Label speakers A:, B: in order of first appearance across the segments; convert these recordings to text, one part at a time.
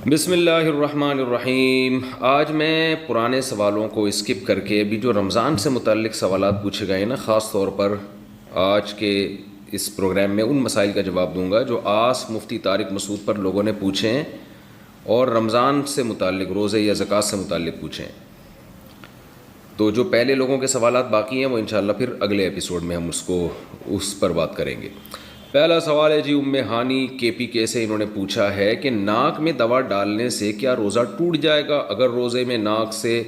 A: بسم اللہ الرحمن الرحیم۔ آج میں پرانے سوالوں کو اسکپ کر کے ابھی جو رمضان سے متعلق سوالات پوچھے گئے نا، خاص طور پر آج کے اس پروگرام میں ان مسائل کا جواب دوں گا جو آج مفتی طارق مسعود پر لوگوں نے پوچھے ہیں اور رمضان سے متعلق، روزے یا زکوٰۃ سے متعلق پوچھے ہیں۔ تو جو پہلے لوگوں کے سوالات باقی ہیں وہ انشاءاللہ پھر اگلے ایپیسوڈ میں ہم اس پر بات کریں گے۔ پہلا سوال ہے جی ام ہانی کے پی کے سے، انہوں نے پوچھا ہے کہ ناک میں دوا ڈالنے سے کیا روزہ ٹوٹ جائے گا؟ اگر روزے میں ناک سے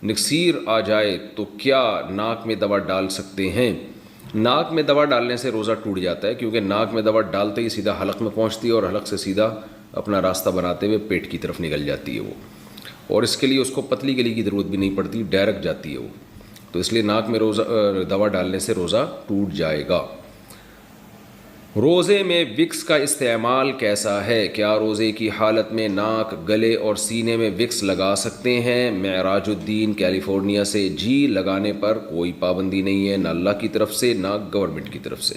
A: نکسیر آ جائے تو کیا ناک میں دوا ڈال سکتے ہیں؟ ناک میں دوا ڈالنے سے روزہ ٹوٹ جاتا ہے، کیونکہ ناک میں دوا ڈالتے ہی سیدھا حلق میں پہنچتی ہے اور حلق سے سیدھا اپنا راستہ بناتے ہوئے پیٹ کی طرف نکل جاتی ہے وہ، اور اس کے لیے اس کو پتلی گلی کی ضرورت بھی نہیں پڑتی، ڈائریکٹ جاتی ہے وہ، تو اس لیے ناک میں دوا ڈالنے سے روزہ ٹوٹ جائے گا۔ روزے میں وکس کا استعمال کیسا ہے؟ کیا روزے کی حالت میں ناک، گلے اور سینے میں وکس لگا سکتے ہیں؟ معراج الدین کیلیفورنیا سے، جی لگانے پر کوئی پابندی نہیں ہے، نہ اللہ کی طرف سے نہ گورنمنٹ کی طرف سے۔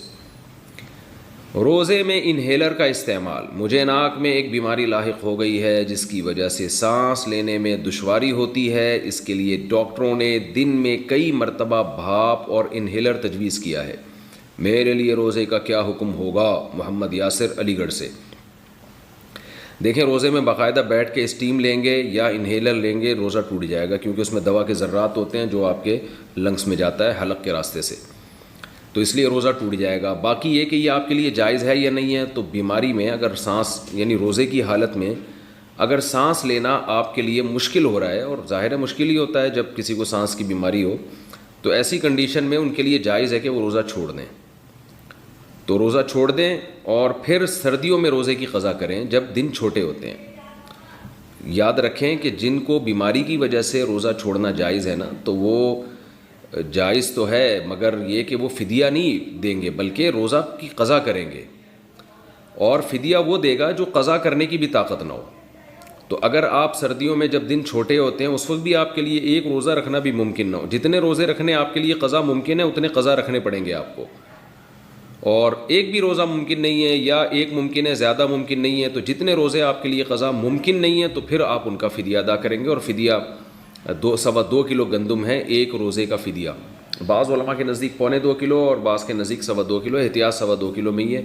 A: روزے میں انہیلر کا استعمال، مجھے ناک میں ایک بیماری لاحق ہو گئی ہے جس کی وجہ سے سانس لینے میں دشواری ہوتی ہے، اس کے لیے ڈاکٹروں نے دن میں کئی مرتبہ بھاپ اور انہیلر تجویز کیا ہے، میرے لیے روزے کا کیا حکم ہوگا؟ محمد یاسر علی گڑھ سے۔ دیکھیں، روزے میں باقاعدہ بیٹھ کے اسٹیم لیں گے یا انہیلر لیں گے روزہ ٹوٹ جائے گا، کیونکہ اس میں دوا کے ذرات ہوتے ہیں جو آپ کے لنگس میں جاتا ہے حلق کے راستے سے، تو اس لیے روزہ ٹوٹ جائے گا۔ باقی یہ کہ یہ آپ کے لیے جائز ہے یا نہیں ہے، تو بیماری میں اگر سانس، یعنی روزے کی حالت میں اگر سانس لینا آپ کے لیے مشکل ہو رہا ہے، اور ظاہر ہے مشکل ہی ہوتا ہے جب کسی کو سانس کی بیماری ہو، تو ایسی کنڈیشن میں ان کے لیے جائز ہے کہ وہ روزہ چھوڑ دیں، تو روزہ چھوڑ دیں اور پھر سردیوں میں روزے کی قضا کریں جب دن چھوٹے ہوتے ہیں۔ یاد رکھیں کہ جن کو بیماری کی وجہ سے روزہ چھوڑنا جائز ہے نا، تو وہ جائز تو ہے، مگر یہ کہ وہ فدیہ نہیں دیں گے بلکہ روزہ کی قضا کریں گے، اور فدیہ وہ دے گا جو قضا کرنے کی بھی طاقت نہ ہو۔ تو اگر آپ سردیوں میں جب دن چھوٹے ہوتے ہیں اس وقت بھی آپ کے لیے ایک روزہ رکھنا بھی ممکن نہ ہو، جتنے روزے رکھنے آپ کے لیے قضا ممکن ہے اتنے قضا رکھنے پڑیں گے آپ کو، اور ایک بھی روزہ ممکن نہیں ہے یا ایک ممکن ہے زیادہ ممکن نہیں ہے، تو جتنے روزے آپ کے لیے قضا ممکن نہیں ہے تو پھر آپ ان کا فدیہ ادا کریں گے، اور فدیہ 2.25 کلو گندم ہے ایک روزے کا فدیہ، بعض علماء کے نزدیک 1.25 کلو اور بعض کے نزدیک 2.25 کلو، احتیاط 2.25 کلو میں ہی ہے،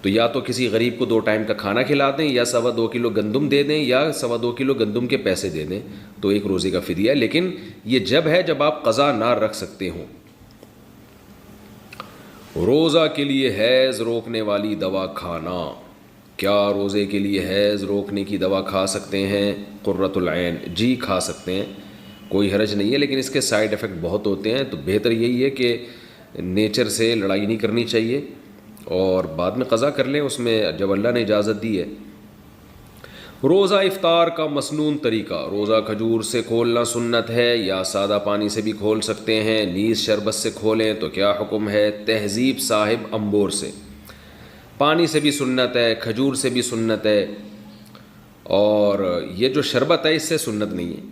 A: تو یا تو کسی غریب کو 2 ٹائم کا کھانا کھلا دیں، یا 2.25 کلو گندم دے دیں، یا 2.25 کلو گندم کے پیسے دے دیں، تو ایک روزے کا فدیہ ہے، لیکن یہ جب ہے جب آپ قضا نہ رکھ سکتے ہوں۔ روزہ کے لیے حیض روکنے والی دوا کھانا، کیا روزے کے لیے حیض روکنے کی دوا کھا سکتے ہیں؟ قرۃ العین، جی کھا سکتے ہیں، کوئی حرج نہیں ہے، لیکن اس کے سائیڈ ایفیکٹ بہت ہوتے ہیں، تو بہتر یہی ہے کہ نیچر سے لڑائی نہیں کرنی چاہیے اور بعد میں قضا کر لیں اس میں جب اللہ نے اجازت دی ہے۔ روزہ افطار کا مسنون طریقہ، روزہ کھجور سے کھولنا سنت ہے یا سادہ پانی سے بھی کھول سکتے ہیں؟ نیز شربت سے کھولیں تو کیا حکم ہے؟ تہذیب صاحب امبور سے۔ پانی سے بھی سنت ہے، کھجور سے بھی سنت ہے، اور یہ جو شربت ہے اس سے سنت نہیں ہے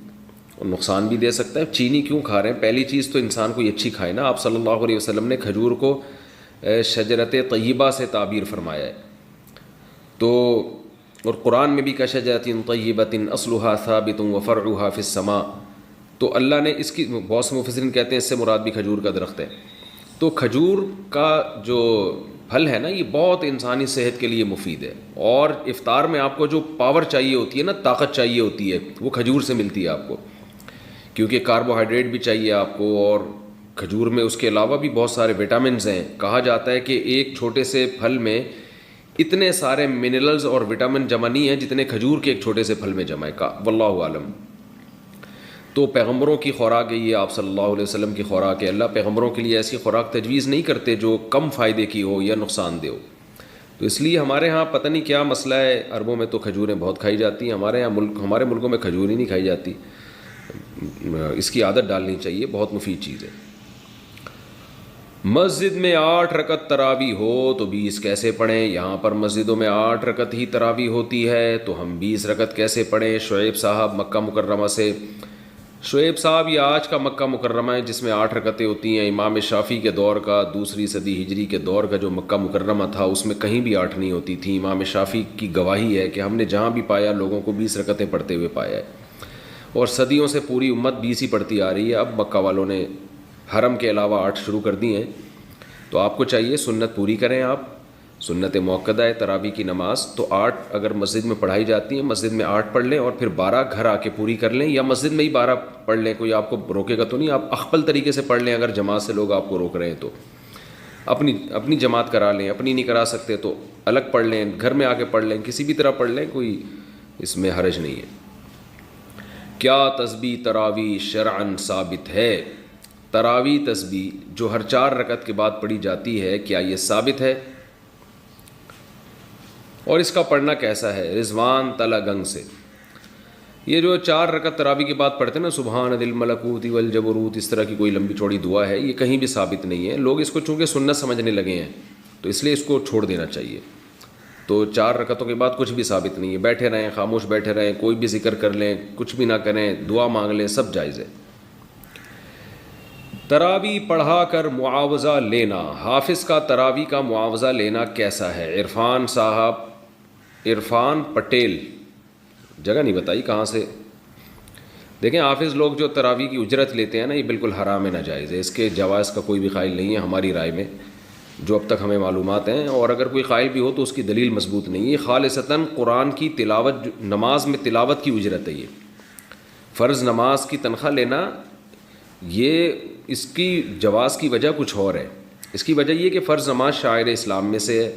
A: اور نقصان بھی دے سکتا ہے۔ چینی کیوں کھا رہے ہیں؟ پہلی چیز تو انسان کو یہ اچھی کھائے نا، آپ صلی اللہ علیہ وسلم نے کھجور کو شجرت طیبہ سے تعبیر فرمایا ہے، تو اور قرآن میں بھی کشجرۃ طیبۃ اصلھا ثابت وفرعھا فی السماء، تو اللہ نے اس کی بہت سے مفسرین کہتے ہیں اس سے مراد بھی کھجور کا درخت ہے، تو کھجور کا جو پھل ہے نا یہ بہت انسانی صحت کے لیے مفید ہے، اور افطار میں آپ کو جو پاور چاہیے ہوتی ہے نا، طاقت چاہیے ہوتی ہے، وہ کھجور سے ملتی ہے آپ کو، کیونکہ کاربوہائیڈریٹ بھی چاہیے آپ کو، اور کھجور میں اس کے علاوہ بھی بہت سارے وٹامنز ہیں۔ کہا جاتا ہے کہ ایک چھوٹے سے پھل میں اتنے سارے منرلز اور وٹامن جمع نہیں ہیں جتنے کھجور کے ایک چھوٹے سے پھل میں جمع ہے، واللہ عالم۔ تو پیغمبروں کی خوراک ہے یہ، آپ صلی اللہ علیہ وسلم کی خوراک ہے، اللہ پیغمبروں کے لیے ایسی خوراک تجویز نہیں کرتے جو کم فائدے کی ہو یا نقصان دہ ہو، تو اس لیے ہمارے ہاں پتہ نہیں کیا مسئلہ ہے، عربوں میں تو کھجوریں بہت کھائی جاتی ہیں، ہمارے ملکوں میں کھجور ہی نہیں کھائی جاتی، اس کی عادت ڈالنی چاہیے، بہت مفید چیز ہے۔ مسجد میں 8 رکعت تراویح ہو تو 20 کیسے پڑھیں؟ یہاں پر مسجدوں میں 8 رکعت ہی تراویح ہوتی ہے تو ہم 20 رکعت کیسے پڑھیں؟ شعیب صاحب مکہ مکرمہ سے۔ شعیب صاحب، یہ آج کا مکہ مکرمہ ہے جس میں 8 رکعتیں ہوتی ہیں، امام شافعی کے دور کا 2 صدی ہجری کے دور کا جو مکہ مکرمہ تھا اس میں کہیں بھی 8 نہیں ہوتی تھی۔ امام شافعی کی گواہی ہے کہ ہم نے جہاں بھی پایا لوگوں کو 20 رکعتیں پڑھتے ہوئے پایا ہے، اور صدیوں سے پوری امت 20 ہی پڑھتی آ رہی ہے۔ اب مکہ والوں نے حرم کے علاوہ 8 شروع کر دی ہیں، تو آپ کو چاہیے سنت پوری کریں۔ آپ سنت موقدہ ہے تراویح کی نماز، تو 8 اگر مسجد میں پڑھائی جاتی ہیں مسجد میں 8 پڑھ لیں، اور پھر 12 گھر آ کے پوری کر لیں، یا مسجد میں ہی 12 پڑھ لیں، کوئی آپ کو روکے گا تو نہیں۔ آپ اخفل طریقے سے پڑھ لیں، اگر جماعت سے لوگ آپ کو روک رہے ہیں تو اپنی جماعت کرا لیں، اپنی نہیں کرا سکتے تو الگ پڑھ لیں، گھر میں آ کے پڑھ لیں، کسی بھی طرح پڑھ لیں، کوئی اس میں حرج نہیں ہے۔ کیا تسبیح تراویح شرعاً ثابت ہے؟ تراویح تسبیح جو ہر 4 رکعت کے بعد پڑھی جاتی ہے، کیا یہ ثابت ہے؟ اور اس کا پڑھنا کیسا ہے؟ رضوان تلا گنگ سے۔ یہ جو 4 رکعت تراویح کے بعد پڑھتے ہیں نا، سبحان ذی الملکوت والجبروت، اس طرح کی کوئی لمبی چوڑی دعا ہے، یہ کہیں بھی ثابت نہیں ہے۔ لوگ اس کو چونکہ سنت سمجھنے لگے ہیں تو اس لیے اس کو چھوڑ دینا چاہیے۔ تو 4 رکعتوں کے بعد کچھ بھی ثابت نہیں ہے، بیٹھے رہیں، خاموش بیٹھے رہیں، کوئی بھی ذکر کر لیں، کچھ بھی نہ کریں، دعا مانگ لیں، سب جائز ہے۔ تراویح پڑھا کر معاوضہ لینا، حافظ کا تراویح کا معاوضہ لینا کیسا ہے؟ عرفان صاحب، عرفان پٹیل، جگہ نہیں بتائی کہاں سے۔ دیکھیں، حافظ لوگ جو تراویح کی اجرت لیتے ہیں نا، یہ بالکل حرام ہے، ناجائز ہے، اس کے جواز کا کوئی بھی قائل نہیں ہے ہماری رائے میں، جو اب تک ہمیں معلومات ہیں، اور اگر کوئی قائل بھی ہو تو اس کی دلیل مضبوط نہیں ہے۔ یہ خالصتاً قرآن کی تلاوت، نماز میں تلاوت کی اجرت ہے۔ یہ فرض نماز کی تنخواہ لینا، یہ اس کی جواز کی وجہ کچھ اور ہے۔ اس کی وجہ یہ کہ فرض نماز شعائر اسلام میں سے ہے،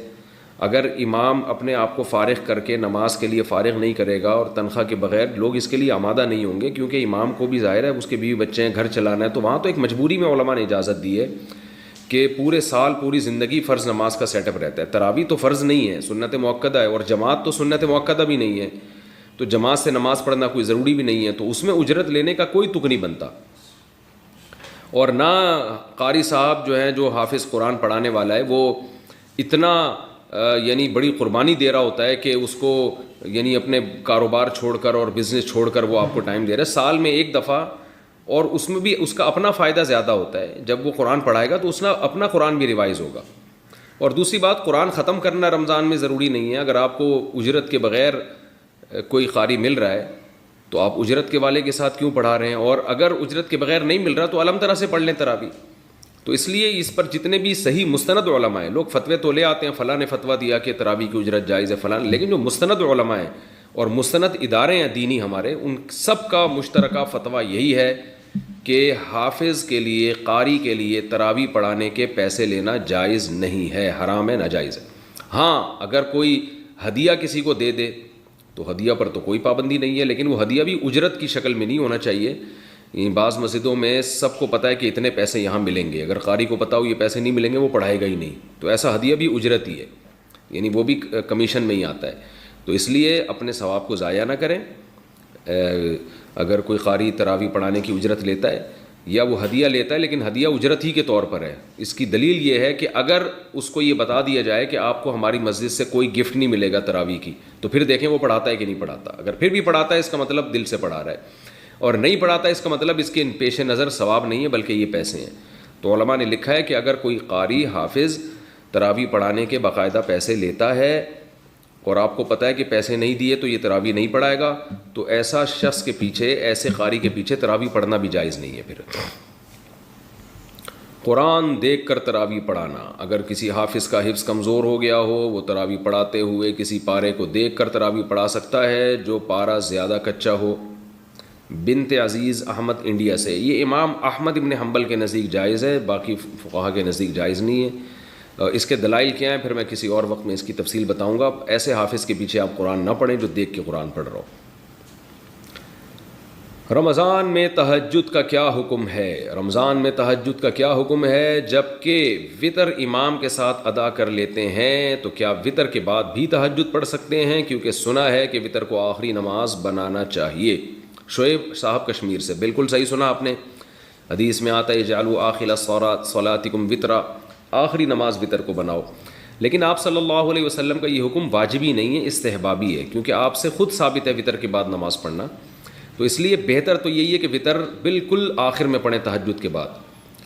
A: اگر امام اپنے آپ کو فارغ کر کے نماز کے لیے فارغ نہیں کرے گا اور تنخواہ کے بغیر، لوگ اس کے لیے آمادہ نہیں ہوں گے، کیونکہ امام کو بھی ظاہر ہے اس کے بیوی بچے ہیں، گھر چلانا ہے، تو وہاں تو ایک مجبوری میں علماء نے اجازت دی ہے کہ پورے سال پوری زندگی فرض نماز کا سیٹ اپ رہتا ہے۔ تراویح تو فرض نہیں ہے، سنت موقدہ ہے، اور جماعت تو سنت موقدہ بھی نہیں ہے، تو جماعت سے نماز پڑھنا کوئی ضروری بھی نہیں ہے، تو اس میں اجرت لینے کا کوئی تک نہیں بنتا۔ اور نہ قاری صاحب جو ہیں، جو حافظ قرآن پڑھانے والا ہے، وہ اتنا یعنی بڑی قربانی دے رہا ہوتا ہے کہ اس کو یعنی اپنے کاروبار چھوڑ کر اور بزنس چھوڑ کر وہ آپ کو ٹائم دے رہا ہے سال میں ایک دفعہ، اور اس میں بھی اس کا اپنا فائدہ زیادہ ہوتا ہے۔ جب وہ قرآن پڑھائے گا تو اس نے اپنا قرآن بھی ریوائز ہوگا۔ اور دوسری بات، قرآن ختم کرنا رمضان میں ضروری نہیں ہے۔ اگر آپ کو اجرت کے بغیر کوئی قاری مل رہا ہے تو آپ اجرت کے والے کے ساتھ کیوں پڑھا رہے ہیں؟ اور اگر اجرت کے بغیر نہیں مل رہا تو علم طرح سے پڑھ لیں تراویح۔ تو اس لیے اس پر جتنے بھی صحیح مستند علماء ہیں، لوگ فتوے تو لے آتے ہیں، فلاں نے فتویٰ دیا کہ تراویح کی اجرت جائز ہے فلاں، لیکن جو مستند علماء ہیں اور مستند ادارے ہیں دینی ہمارے، ان سب کا مشترکہ فتویٰ یہی ہے کہ حافظ کے لیے، قاری کے لیے تراویح پڑھانے کے پیسے لینا جائز نہیں ہے، حرام ہے، ناجائز ہے۔ ہاں، اگر کوئی ہدیہ کسی کو دے دے تو ہدیہ پر تو کوئی پابندی نہیں ہے، لیکن وہ ہدیہ بھی اجرت کی شکل میں نہیں ہونا چاہیے۔ بعض مسجدوں میں سب کو پتہ ہے کہ اتنے پیسے یہاں ملیں گے، اگر قاری کو پتہ ہو یہ پیسے نہیں ملیں گے وہ پڑھائے گا ہی نہیں، تو ایسا ہدیہ بھی اجرت ہی ہے، یعنی وہ بھی کمیشن میں ہی آتا ہے۔ تو اس لیے اپنے ثواب کو ضائع نہ کریں۔ اگر کوئی قاری تراویح پڑھانے کی اجرت لیتا ہے یا وہ ہدیہ لیتا ہے، لیکن ہدیہ اجرت ہی کے طور پر ہے، اس کی دلیل یہ ہے کہ اگر اس کو یہ بتا دیا جائے کہ آپ کو ہماری مسجد سے کوئی گفٹ نہیں ملے گا تراویح کی، تو پھر دیکھیں وہ پڑھاتا ہے کہ نہیں پڑھاتا۔ اگر پھر بھی پڑھاتا ہے اس کا مطلب دل سے پڑھا رہا ہے، اور نہیں پڑھاتا اس کا مطلب اس کے پیش نظر ثواب نہیں ہے بلکہ یہ پیسے ہیں۔ تو علماء نے لکھا ہے کہ اگر کوئی قاری حافظ تراویح پڑھانے کے باقاعدہ پیسے لیتا ہے اور آپ کو پتہ ہے کہ پیسے نہیں دیے تو یہ تراویح نہیں پڑھائے گا، تو ایسا شخص کے پیچھے، ایسے قاری کے پیچھے تراویح پڑھنا بھی جائز نہیں ہے۔ پھر قرآن دیکھ کر تراویح پڑھانا، اگر کسی حافظ کا حفظ کمزور ہو گیا ہو، وہ تراویح پڑھاتے ہوئے کسی پارے کو دیکھ کر تراویح پڑھا سکتا ہے جو پارا زیادہ کچا ہو۔ بنت عزیز احمد انڈیا سے، یہ امام احمد ابن حنبل کے نزدیک جائز ہے، باقی فقہا کے نزدیک جائز نہیں ہے۔ اس کے دلائل کیا ہیں پھر میں کسی اور وقت میں اس کی تفصیل بتاؤں گا۔ ایسے حافظ کے پیچھے آپ قرآن نہ پڑھیں جو دیکھ کے قرآن پڑھ رہا ہو۔ رمضان میں تہجد کا کیا حکم ہے؟ رمضان میں تہجد کا کیا حکم ہے؟ جبکہ وطر امام کے ساتھ ادا کر لیتے ہیں تو کیا وطر کے بعد بھی تہجد پڑھ سکتے ہیں؟ کیونکہ سنا ہے کہ وطر کو آخری نماز بنانا چاہیے۔ شعیب صاحب کشمیر سے، بالکل صحیح سنا آپ نے، حدیث میں آتا ہے اجعلوا آخر صلاتکم وطرا، آخری نماز وطر کو بناؤ۔ لیکن آپ صلی اللہ علیہ وسلم کا یہ حکم واجبی نہیں ہے، استحبابی ہے، کیونکہ آپ سے خود ثابت ہے وطر کے بعد نماز پڑھنا۔ تو اس لیے بہتر تو یہی ہے کہ وطر بالکل آخر میں پڑھیں تہجد کے بعد.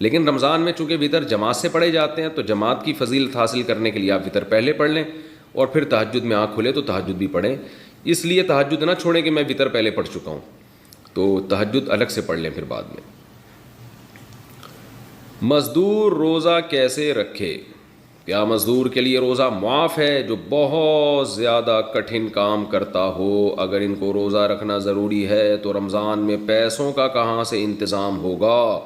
A: لیکن رمضان میں چونکہ وطر جماعت سے پڑھے جاتے ہیں تو جماعت کی فضیلت حاصل کرنے کے لیے آپ وطر پہلے پڑھ لیں اور پھر تہجد میں آنکھ کھلے تو تہجد بھی پڑھیں. اس لیے تہجد نہ چھوڑیں کہ میں وطر پہلے پڑھ چکا ہوں, تو تہجد الگ سے پڑھ لیں پھر بعد میں. مزدور روزہ کیسے رکھے؟ کیا مزدور کے لیے روزہ معاف ہے جو بہت زیادہ کٹھن کام کرتا ہو؟ اگر ان کو روزہ رکھنا ضروری ہے تو رمضان میں پیسوں کا کہاں سے انتظام ہوگا؟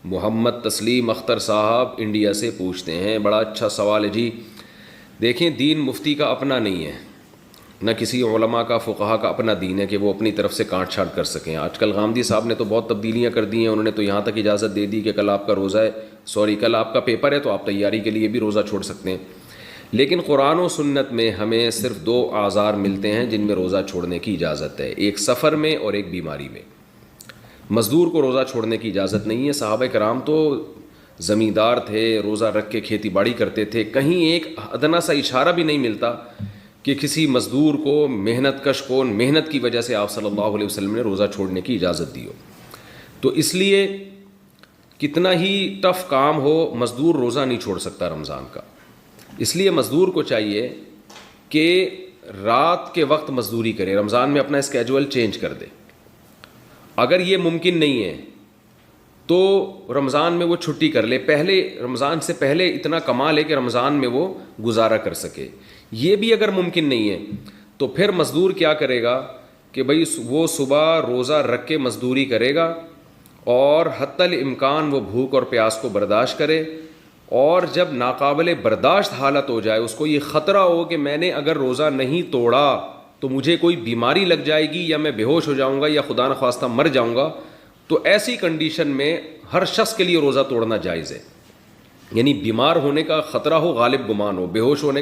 A: محمد تسلیم اختر صاحب انڈیا سے پوچھتے ہیں. بڑا اچھا سوال ہے جی. دیکھیں, دین مفتی کا اپنا نہیں ہے, نہ کسی علماء کا فقہا کا اپنا دین ہے کہ وہ اپنی طرف سے کانٹ چھانٹ کر سکیں. آج کل غامدی صاحب نے تو بہت تبدیلیاں کر دی ہیں. انہوں نے تو یہاں تک اجازت دے دی کہ کل آپ کا روزہ ہے, کل آپ کا پیپر ہے تو آپ تیاری کے لیے بھی روزہ چھوڑ سکتے ہیں. لیکن قرآن و سنت میں ہمیں صرف 2 اعذار ملتے ہیں جن میں روزہ چھوڑنے کی اجازت ہے, ایک سفر میں اور ایک بیماری میں. مزدور کو روزہ چھوڑنے کی اجازت نہیں ہے. صحابہ کرام تو زمیندار تھے, روزہ رکھ کے کھیتی باڑی کرتے تھے. کہیں ایک ادنا سا اشارہ بھی نہیں ملتا کہ کسی مزدور کو, محنت کش کو, محنت کی وجہ سے آپ صلی اللہ علیہ وسلم نے روزہ چھوڑنے کی اجازت دی ہو. تو اس لیے کتنا ہی ٹف کام ہو, مزدور روزہ نہیں چھوڑ سکتا رمضان کا. اس لیے مزدور کو چاہیے کہ رات کے وقت مزدوری کرے, رمضان میں اپنا اسکیجول چینج کر دے. اگر یہ ممکن نہیں ہے تو رمضان میں وہ چھٹی کر لے, پہلے رمضان سے پہلے اتنا کما لے کہ رمضان میں وہ گزارا کر سکے. یہ بھی اگر ممکن نہیں ہے تو پھر مزدور کیا کرے گا کہ بھئی وہ صبح روزہ رکھ کے مزدوری کرے گا اور حتی الامکان وہ بھوک اور پیاس کو برداشت کرے, اور جب ناقابل برداشت حالت ہو جائے, اس کو یہ خطرہ ہو کہ میں نے اگر روزہ نہیں توڑا تو مجھے کوئی بیماری لگ جائے گی یا میں بے ہوش ہو جاؤں گا یا خدا نخواستہ مر جاؤں گا, تو ایسی کنڈیشن میں ہر شخص کے لیے روزہ توڑنا جائز ہے. یعنی بیمار ہونے کا خطرہ ہو, غالب گمان ہو, بے ہوش ہونے